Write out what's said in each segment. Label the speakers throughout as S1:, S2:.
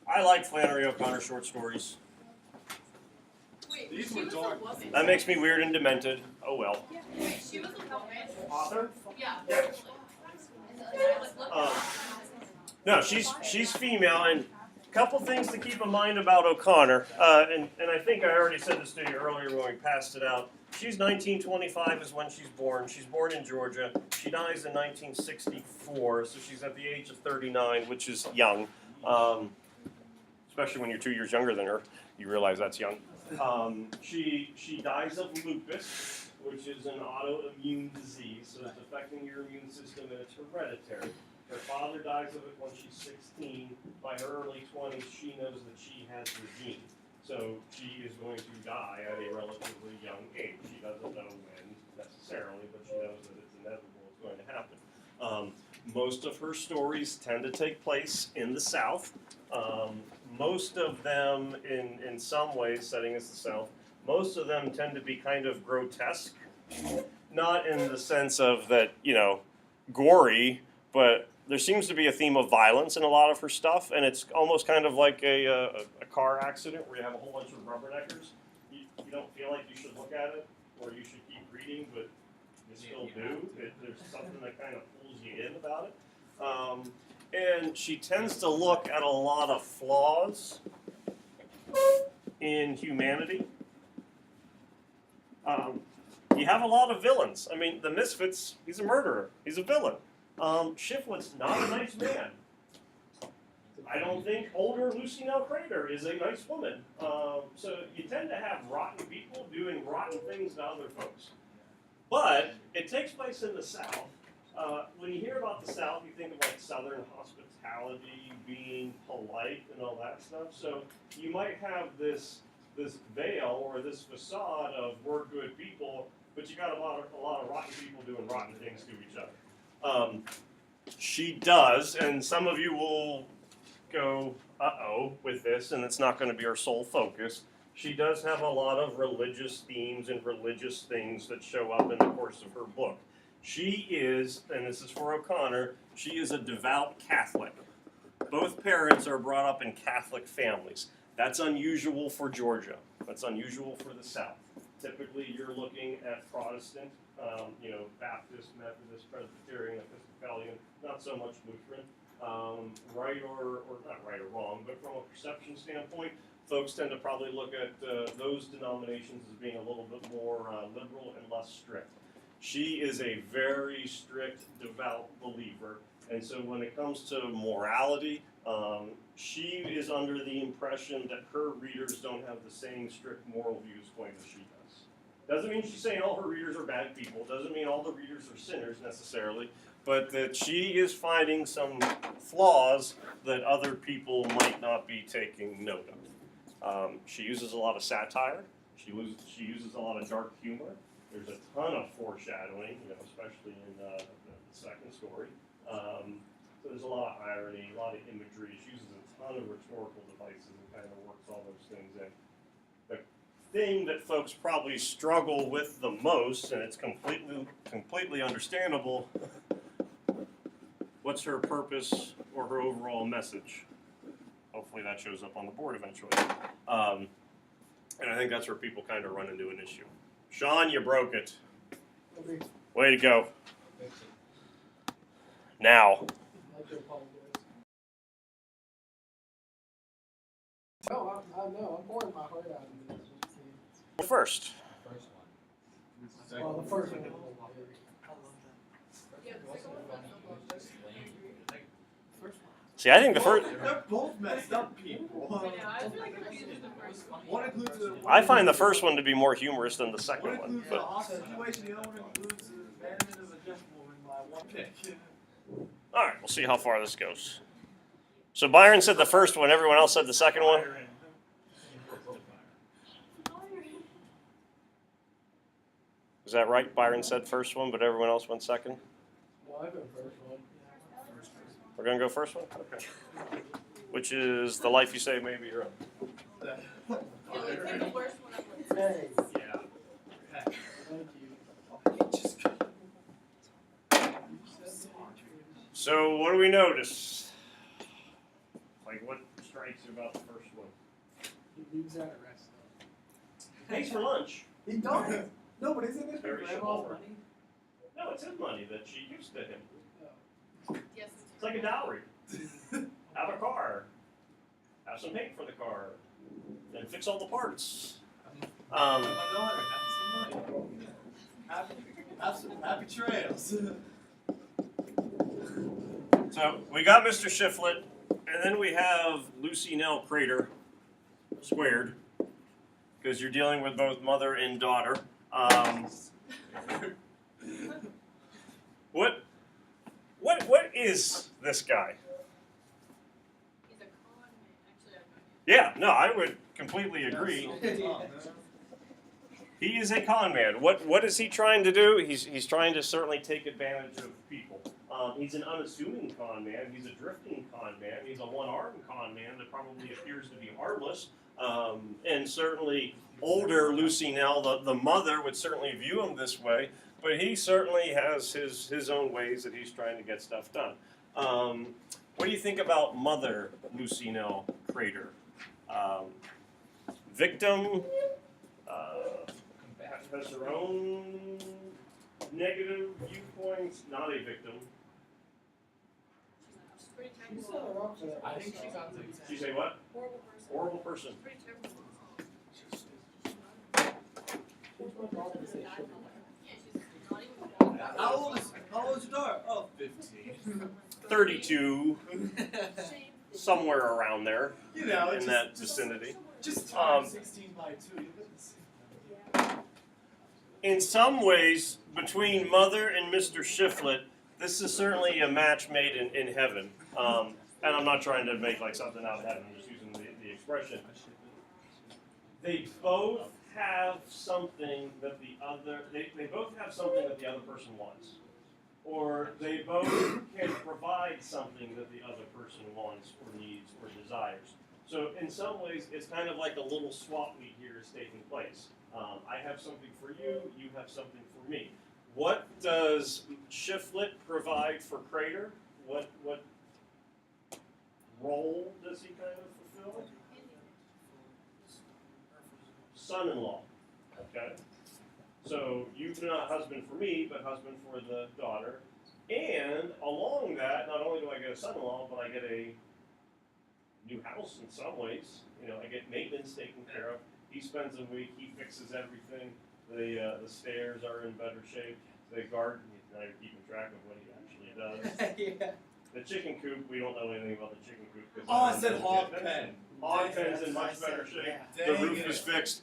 S1: I like Flannery O'Connor short stories.
S2: Wait,
S3: These
S2: she
S3: were
S2: was
S3: dark.
S2: a woman.
S1: That makes me weird and demented. Oh well.
S2: Wait, she was a woman.
S1: Author?
S2: Yeah.
S1: No, she's female, and a couple things to keep in mind about O'Connor, and I think I already said this to you earlier when we passed it out. She's 1925 is when she's born. She's born in Georgia. She dies in 1964, so she's at the age of 39, which is young. Especially when you're 2 years younger than her, you realize that's young. She dies of lupus, which is an autoimmune disease, so it's affecting your immune system and it's hereditary. Her father dies of it when she's 16. By her early 20s, she knows that she has the gene. So she is going to die at a relatively young age. She doesn't know when necessarily, but she knows that it's inevitable, it's going to happen. Most of her stories tend to take place in the South. Most of them, in some ways, setting as the South, most of them tend to be kind of grotesque. Not in the sense of that, gory, but there seems to be a theme of violence in a lot of her stuff, and it's almost kind of like a car accident where you have a whole bunch of rubberneckers. You don't feel like you should look at it, or you should keep reading, but you still do. There's something that kind of pulls you in about it. And she tends to look at a lot of flaws in humanity. You have a lot of villains. I mean, the Misfits, he's a murderer. He's a villain. Shiflet's not a nice man. I don't think older Lucy Nell Crater is a nice woman. So you tend to have rotten people doing rotten things to other folks. But it takes place in the South. When you hear about the South, you think of like Southern hospitality, being polite, and all that stuff. So you might have this veil or this facade of we're good people, but you got a lot of rotten people doing rotten things to each other. She does, and some of you will go, uh-oh, with this, and it's not going to be her sole focus. She does have a lot of religious themes and religious things that show up in the course of her book. She is, and this is for O'Connor, she is a devout Catholic. Both parents are brought up in Catholic families. That's unusual for Georgia. That's unusual for the South. Typically, you're looking at Protestant, Baptist, Methodist, Presbyterian, Episcopalian, not so much Lutheran. Right or not right or wrong, but from a perception standpoint, folks tend to probably look at those denominations as being a little bit more liberal and less strict. She is a very strict, devout believer, and so when it comes to morality, she is under the impression that her readers don't have the same strict moral viewpoint as she does. Doesn't mean she's saying all her readers are bad people, doesn't mean all the readers are sinners necessarily, but that she is finding some flaws that other people might not be taking note of. She uses a lot of satire, she uses a lot of dark humor. There's a ton of foreshadowing, especially in the second story. So there's a lot of irony, a lot of imagery. She uses a ton of rhetorical devices and kind of works all those things in. The thing that folks probably struggle with the most, and it's completely understandable, what's her purpose or her overall message? Hopefully that shows up on the board eventually. And I think that's where people kind of run into an issue. Sean, you broke it. Way to go. Now.
S4: No, I'm pouring my heart out into this.
S1: First.
S4: Well, the first one.
S1: See, I think the first.
S3: They're both messed up people.
S2: I was really confused with the first one.
S3: One includes
S1: I find the first one to be more humorous than the
S3: one
S1: second one.
S3: includes the
S1: But
S3: hostage situation, the other one includes the abandonment of a gentlewoman by one pick.
S1: all right, we'll see how far this goes. So Byron said the first one. Everyone else said the second one. Is that right? Byron said first one, but everyone else went second.
S4: Well, I go first one.
S1: We're gonna go first one. Okay. Which is The Life You Say May Be Your Own.
S2: Yeah, let's take the worst one.
S4: Hey,
S3: Yeah.
S4: thank you.
S3: Just
S1: So what do we notice? Like what strikes you about the first one?
S4: He leaves that at rest though.
S1: Pays for lunch.
S4: He don't. No, but isn't it
S1: Very
S4: grandma's
S1: chivalrous.
S4: money?
S1: No, it's his money that she gives to him.
S2: Yes.
S1: It's like a dowry. Have a car. Have some paint for the car. And fix all the parts.
S3: My daughter, have some money. Have some happy trails.
S1: So we got Mr. Shiflett, and then we have Lucy Nell Crater squared, because you're dealing with both mother and daughter. What is this guy?
S2: He's a con man. Actually, I have no idea.
S1: Yeah, no, I would completely agree. He is a con man. What is he trying to do? He's trying to certainly take advantage of people. He's an unassuming con man. He's a drifting con man. He's a one-armed con man that probably appears to be harmless. And certainly older Lucy Nell, the mother, would certainly view him this way. But he certainly has his own ways that he's trying to get stuff done. What do you think about mother Lucy Nell Crater? Victim? Has her own negative viewpoints, not a victim.
S2: She's pretty
S4: She's
S2: terrible.
S4: up to that.
S3: I think she's on the
S1: She say what?
S2: Horrible person.
S1: Horrible person.
S2: Pretty terrible.
S4: She's my daughter to say shit.
S2: Yeah, she's not even.
S3: How old is your daughter? Oh, 15.
S1: 32, somewhere around there
S3: You know,
S1: in that vicinity.
S3: Just
S1: Um,
S3: turn 16 by 2. You couldn't see.
S1: In some ways, between Mother and Mr. Shiflett, this is certainly a match made in heaven. And I'm not trying to make like something out of heaven, I'm just using the expression. They both have something that the other, they both have something that the other person wants. Or they both can provide something that the other person wants or needs or desires. So in some ways, it's kind of like a little swap meet here is taking place. I have something for you, you have something for me. What does Shiflett provide for Crater? What role does he kind of fulfill? Son-in-law. Okay. So you're not husband for me, but husband for the daughter. And along that, not only do I get a son-in-law, but I get a new house in some ways. You know, I get maintenance taken care of. He spends a week, he fixes everything. The stairs are in better shape. The garden, now you're keeping track of what he actually does.
S3: Yeah.
S1: The chicken coop, we don't know anything about the chicken coop.
S3: Oh, I said hog pen.
S1: Hog pen's in much better shape.
S3: Yeah.
S1: The
S3: Dang
S1: roof
S3: it.
S1: is fixed.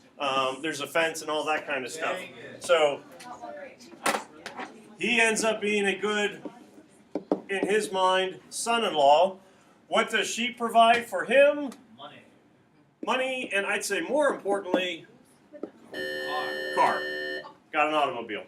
S1: There's a fence and all that kind of stuff.
S3: Dang it.
S1: So he ends up being a good, in his mind, son-in-law. What does she provide for him?
S3: Money.
S1: Money, and I'd say more importantly,
S3: Car.
S1: car. Got an automobile.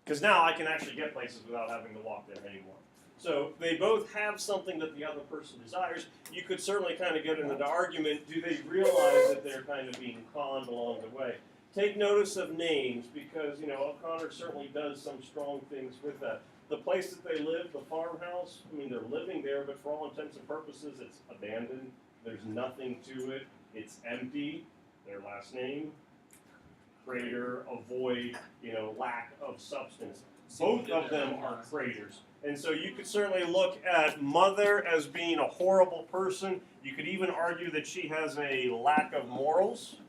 S1: Because now I can actually get places without having to walk there anymore. So they both have something that the other person desires. You could certainly kind of get into the argument, do they realize that they're kind of being conned along the way? Take notice of names, because, you know, O'Connor certainly does some strong things with that. The place that they live, the farmhouse, I mean, they're living there, but for all intents and purposes, it's abandoned. There's nothing to it. It's empty. Their last name, crater, a void, you know, lack of substance. Both of them are craters. And so you could certainly look at Mother as being a horrible person. You could even argue that she has a lack of morals.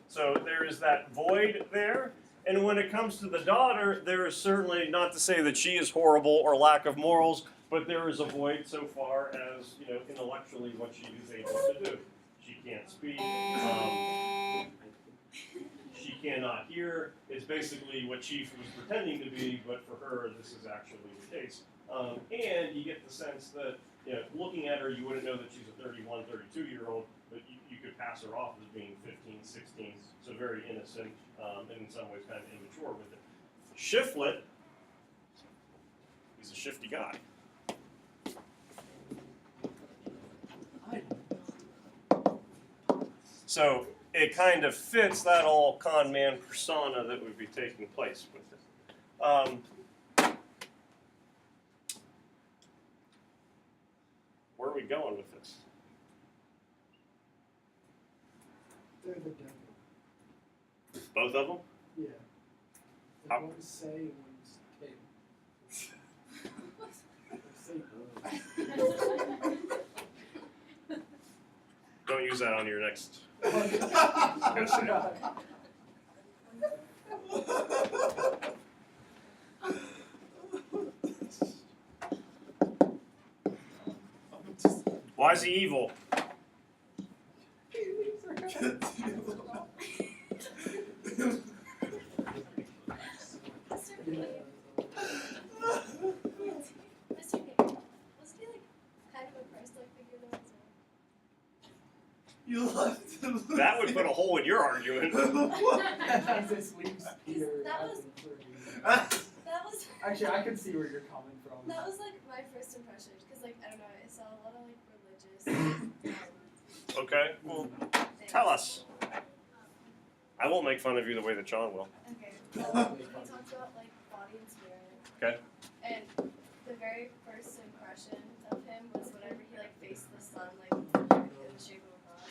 S1: So there is that void there. And when it comes to the daughter, there is certainly, not to say that she is horrible or lack of morals, but there is a void so far as, you know, intellectually what she is able to do. She can't speak. She cannot hear. It's basically what Chief was pretending to be, but for her, this is actually the case. And you get the sense that, you know, looking at her, you wouldn't know that she's a 31, 32-year-old, but you could pass her off as being 15, 16, so very innocent, and in some ways kind of immature with it. Shiflett, he's a shifty guy. So it kind of fits that all con man persona that would be taking place with it. are we going with this?
S4: They're the devil.
S1: Both of them?
S4: Yeah.
S1: How-
S4: And one's say and one's tail.
S1: Don't use that on your next. Why is he evil?
S2: Mr. Pickett, wasn't he like kind of a Christ-like figure though?
S3: You left him.
S1: That would put a hole in your argument.
S4: Jesus leaves Peter.
S2: That
S4: as
S2: was-
S4: an authority.
S2: That was
S4: Actually, I can see where you're coming from.
S2: that was like my first impression because like I don't know, I saw a lot of like religious.
S1: Okay, well,
S2: things.
S1: tell us. I won't make fun of you the way that John will.
S2: Okay. So he talks about like body and spirit.
S1: Okay.
S2: And the very first impression of him was whenever he like faced the sun like in the shape of a cross.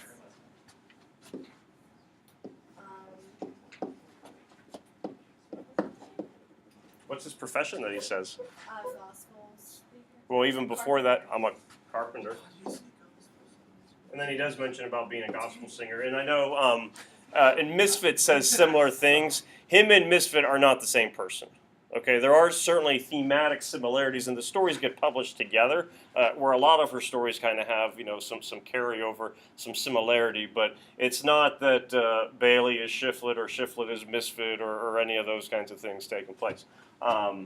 S1: What's his profession that he says?
S2: Gospel speaker.
S1: Well, even before that, I'm a carpenter. And then he does mention about being a gospel singer. And I know and Misfit says similar things. Him and Misfit are not the same person. Okay, there are certainly thematic similarities, and the stories get published together, where a lot of her stories kind of have, some carryover, some similarity. But it's not that Bailey is Shiflet or Shiflet is Misfit or any of those kinds of things taking place.
S2: How he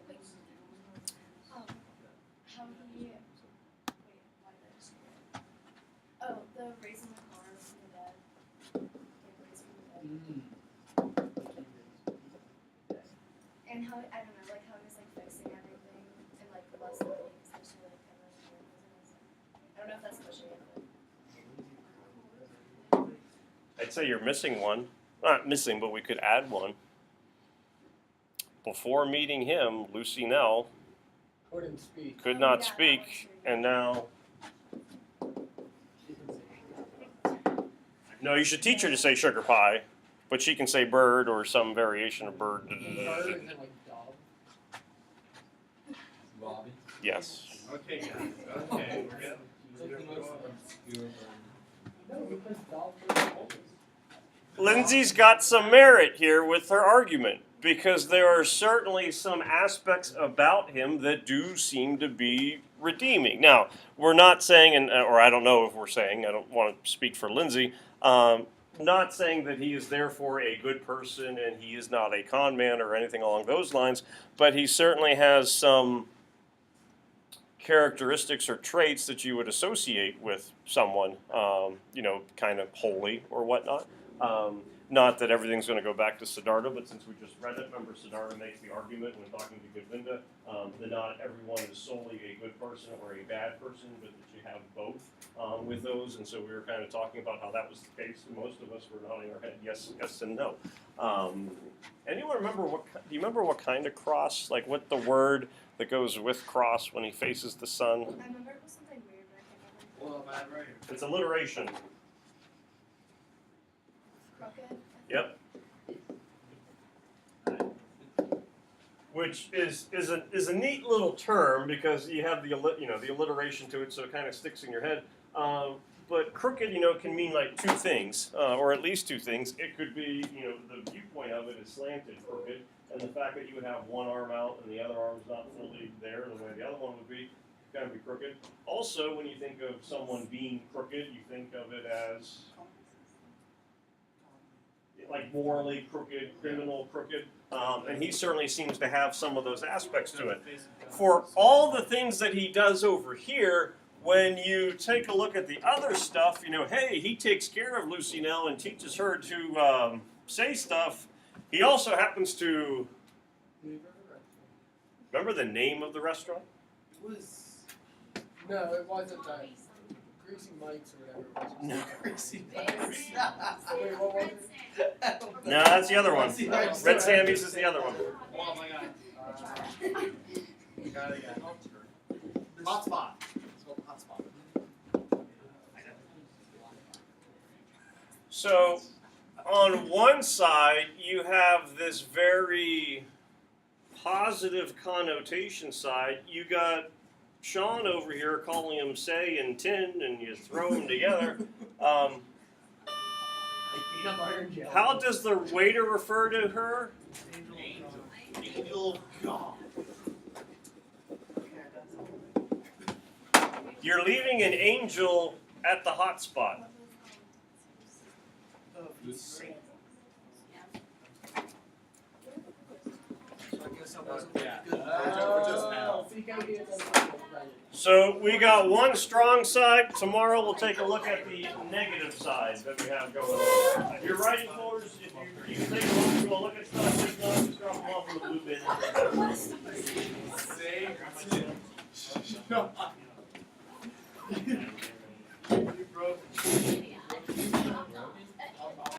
S2: wait, why did I just forget? Oh, the raising the car from the dead. Like raised from the dead. And how I don't know, like how he was like fixing everything and like less money, especially like kind of like I don't know if that's pushing it, but
S1: I'd say you're missing one. Not missing, but we could add one. Before meeting him, Lucy Nell
S4: Couldn't speak.
S1: could
S2: Oh,
S1: not
S2: yeah, that
S1: speak,
S2: one's true.
S1: and now.
S4: She can say
S1: No, you should teach her to say sugar pie, but she can say bird or some variation of bird.
S4: bird and then like dog.
S3: Bobby.
S1: Yes.
S3: Okay, guys. Okay, we're good.
S4: It's like the most obscure bird. No, because dogs are always.
S1: Lindsay's got some merit here with her argument, because there are certainly some aspects about him that do seem to be redeeming. Now, we're not saying, or I don't know if we're saying, I don't want to speak for Lindsay, not saying that he is therefore a good person and he is not a con man or anything along those lines, but he certainly has some characteristics or traits that you would associate with someone, kind of holy or whatnot. Not that everything's going to go back to Siddhartha, but since we just read it, remember Siddhartha makes the argument when talking to Govinda that not everyone is solely a good person or a bad person, but that you have both with those. And so we were kind of talking about how that was the case. Most of us were nodding our head yes, yes, and no. Anyone remember do you remember what kind of cross? Like what the word that goes with cross when he faces the sun?
S2: I remember it was something weird, but I can't remember.
S3: Well, bad right.
S1: It's alliteration.
S2: Crooked?
S1: Yep. Which is a neat little term because you have the alliteration to it, so it kind of sticks in your head. But crooked, can mean like two things, or at least two things. It could be, the viewpoint of it is slanted, crooked, and the fact that you would have one arm out and the other arm's not fully there the way the other one would be, kind of be crooked. Also, when you think of someone being crooked, you think of it as like morally crooked, criminal crooked, and he certainly seems to have some of those aspects to it. For all the things that he does over here, when you take a look at the other stuff, hey, he takes care of Lucy Nell and teaches her to say stuff. He also happens to remember the name of the restaurant?
S3: It was.
S4: No, it wasn't that. Greasy Mike's or whatever it was.
S1: No.
S3: Crazy.
S4: Wait, what was it?
S1: No, that's the other one.
S3: Red
S1: Red Sammy's is the other one.
S3: Oh my god. Got it again. Hot spot. It's called hot spot.
S1: So, on one side, you have this very positive connotation side. You got Sean over here calling him say and tin, and you throw them together.
S4: Like peanut butter and jelly.
S1: How does the waiter refer to her?
S3: Angel of God.
S1: You're leaving an angel at the hot spot.
S3: So I guess I wasn't
S5: Yeah.
S3: good for just now.
S4: CKD is a
S1: So we got one strong side. Tomorrow we'll take a look at the negative side that we have going on. Your writing folders, if you can take a look, you want to look at stuff, just drop them off in the blue